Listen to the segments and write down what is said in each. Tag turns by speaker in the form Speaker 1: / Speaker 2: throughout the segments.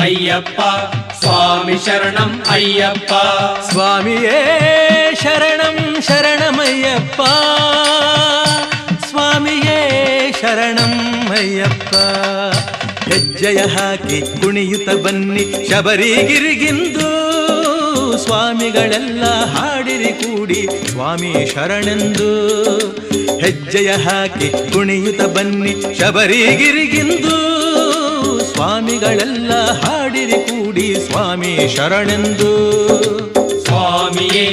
Speaker 1: ಅಯ್ಯಪ್ಪ ಸ್ವಾಮಿ ಶರಣಂ ಅಯ್ಯಪ್ಪ
Speaker 2: ಸ್ವಾಮಿಯೇ ಶರಣಂ ಶರಣಮಯ್ಯಪ್ಪ ಸ್ವಾಮಿಯೇ ಶರಣಂ ಅಯ್ಯಪ್ಪ ಹೆಜ್ಜೆಯ ಹಾಕಿ ಕುಣಿಯುತ್ತ ಬನ್ನಿ ಶಬರಿಗಿರಿಗಿಂದು ಸ್ವಾಮಿಗಳೆಲ್ಲ ಹಾಡಿರಿ ಕೂಡಿ ಸ್ವಾಮಿ ಶರಣೆಂದು ಹೆಜ್ಜೆಯ ಹಾಕಿ ಕುಣಿಯುತ್ತ ಬನ್ನಿ ಶಬರಿಗಿರಿಗಿಂದು ಸ್ವಾಮಿಗಳೆಲ್ಲ ಹಾಡಿರಿ ಕೂಡಿ ಸ್ವಾಮಿ ಶರಣೆಂದು
Speaker 1: ಸ್ವಾಮಿಯೇ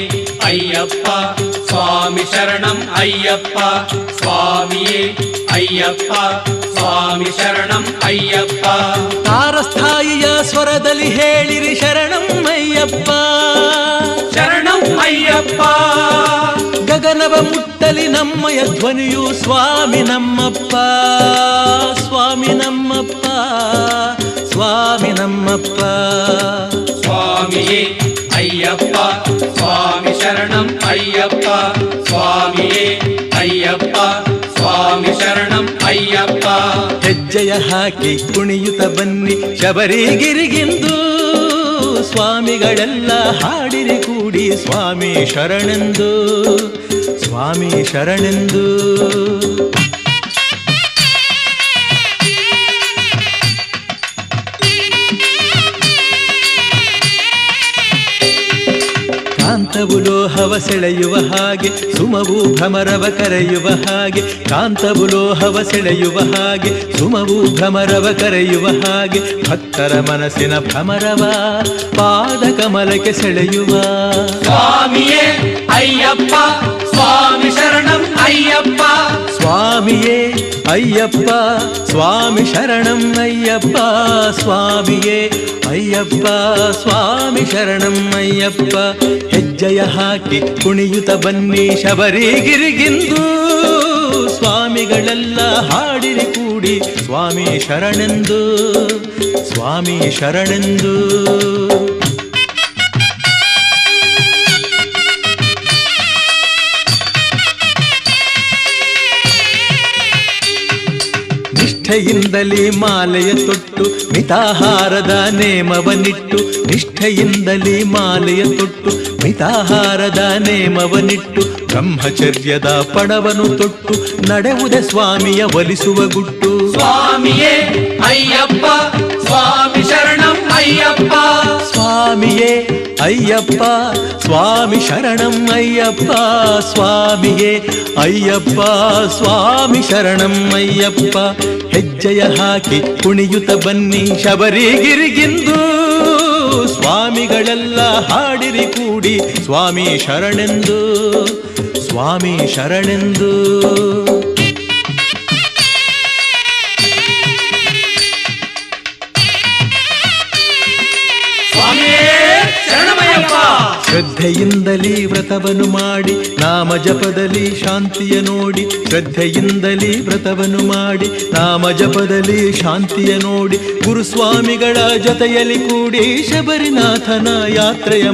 Speaker 1: ಅಯ್ಯಪ್ಪ ಸ್ವಾಮಿ ಶರಣಂ ಅಯ್ಯಪ್ಪ ಸ್ವಾಮಿಯೇ ಅಯ್ಯಪ್ಪ ಸ್ವಾಮಿ ಶರಣಂ ಅಯ್ಯಪ್ಪ
Speaker 2: ತಾರಸ್ಥಾಯಿಯ ಸ್ವರದಲ್ಲಿ ಹೇಳಿರಿ ಶರಣಂ ಅಯ್ಯಪ್ಪ
Speaker 1: ಶರಣಂ ಅಯ್ಯಪ್ಪ
Speaker 2: ಗಗನವ ಮುಟ್ಟಲಿ ನಮ್ಮಯ ಧ್ವನಿಯು ಸ್ವಾಮಿ ನಮ್ಮಪ್ಪ ಸ್ವಾಮಿ ನಮ್ಮಪ್ಪ ಸ್ವಾಮಿ ನಮ್ಮಪ್ಪ
Speaker 1: ಸ್ವಾಮಿಯೇ ಅಯ್ಯಪ್ಪ ಸ್ವಾಮಿ ಶರಣಂ ಅಯ್ಯಪ್ಪ ಸ್ವಾಮಿಯೇ ಅಯ್ಯಪ್ಪ ಸ್ವಾಮಿ ಶರಣಂ ಅಯ್ಯಪ್ಪ
Speaker 2: ಹೆಜ್ಜೆಯ ಹಾಕಿ ಕುಣಿಯುತ್ತ ಬನ್ನಿ ಶಬರಿಗಿರಿಗಿಂದು ಸ್ವಾಮಿಗಳೆಲ್ಲ ಹಾಡಿರಿ ಕೂಡಿ ಸ್ವಾಮಿ ಶರಣೆಂದು ಸ್ವಾಮಿ ಶರಣೆಂದು ಕಾಂತವು ಲೋಹವ ಸೆಳೆಯುವ ಹಾಗೆ ಸುಮವು ಭ್ರಮರವ ಕರೆಯುವ ಹಾಗೆ ಕಾಂತವು ಲೋಹವ ಸೆಳೆಯುವ ಹಾಗೆ ಸುಮವು ಭ್ರಮರವ ಕರೆಯುವ ಹಾಗೆ ಭಕ್ತರ ಮನಸ್ಸಿನ ಭ್ರಮರವ ಪಾದ ಕಮಲಕ್ಕೆ ಸೆಳೆಯುವ
Speaker 1: ಸ್ವಾಮಿಯೇ ಅಯ್ಯಪ್ಪ ಸ್ವಾಮಿ ಶರಣಂ ಅಯ್ಯಪ್ಪ
Speaker 2: ಸ್ವಾಮಿಯೇ ಅಯ್ಯಪ್ಪ ಸ್ವಾಮಿ ಶರಣಂ ಅಯ್ಯಪ್ಪ ಸ್ವಾಮಿಯೇ ಅಯ್ಯಪ್ಪ ಸ್ವಾಮಿ ಶರಣಂ ಅಯ್ಯಪ್ಪ ಹೆಜ್ಜೆಯ ಹಾಕಿ ಕುಣಿಯುತ್ತ ಬನ್ನಿ ಶಬರಿಗಿರಿಗಿಂದು ಸ್ವಾಮಿಗಳೆಲ್ಲ ಹಾಡಿರಿ ಕೂಡಿ ಸ್ವಾಮಿ ಶರಣೆಂದು ಸ್ವಾಮಿ ಶರಣೆಂದು ನಿಷ್ಠೆಯಿಂದಲೇ ಮಾಲೆಯ ತೊಟ್ಟು ಮಿತಾಹಾರದ ನೇಮವನಿಟ್ಟು ನಿಷ್ಠೆಯಿಂದಲೇ ಮಾಲೆಯ ತೊಟ್ಟು ಮಿತಾಹಾರದ ನೇಮವನಿಟ್ಟು ಬ್ರಹ್ಮಚರ್ಯದ ಪಡವನು ತೊಟ್ಟು ನಡೆವುದೇ ಸ್ವಾಮಿಯ ಒಲಿಸುವ ಗುಟ್ಟು
Speaker 1: ಸ್ವಾಮಿಯೇ ಅಯ್ಯಪ್ಪ ಸ್ವಾಮಿ ಶರಣಂ ಅಯ್ಯಪ್ಪ
Speaker 2: ಸ್ವಾಮಿಯೇ ಅಯ್ಯಪ್ಪ ಸ್ವಾಮಿ ಶರಣಂ ಅಯ್ಯಪ್ಪ ಸ್ವಾಮಿಯೇ ಅಯ್ಯಪ್ಪ ಸ್ವಾಮಿ ಶರಣಂ ಅಯ್ಯಪ್ಪ ಹೆಜ್ಜೆಯ ಹಾಕಿ ಕುಣಿಯುತ್ತ ಬನ್ನಿ ಶಬರಿಗಿರಿಗಿಂದು ಸ್ವಾಮಿಗಳೆಲ್ಲ ಹಾಡಿರಿ ಕೂಡಿ ಸ್ವಾಮಿ ಶರಣೆಂದು ಸ್ವಾಮಿ ಶರಣೆಂದು ಶ್ರದ್ಧೆಯಿಂದಲೇ ವ್ರತವನ್ನು ಮಾಡಿ ನಾಮ ಜಪದಲ್ಲಿ ಶಾಂತಿಯ ನೋಡಿ ಶ್ರದ್ಧೆಯಿಂದಲೇ ವ್ರತವನ್ನು ಮಾಡಿ ನಾಮ ಜಪದಲ್ಲಿ ಶಾಂತಿಯ ನೋಡಿ ಗುರುಸ್ವಾಮಿಗಳ ಜೊತೆಯಲ್ಲಿ ಕೂಡಿ ಶಬರಿನಾಥನ ಯಾತ್ರೆಯ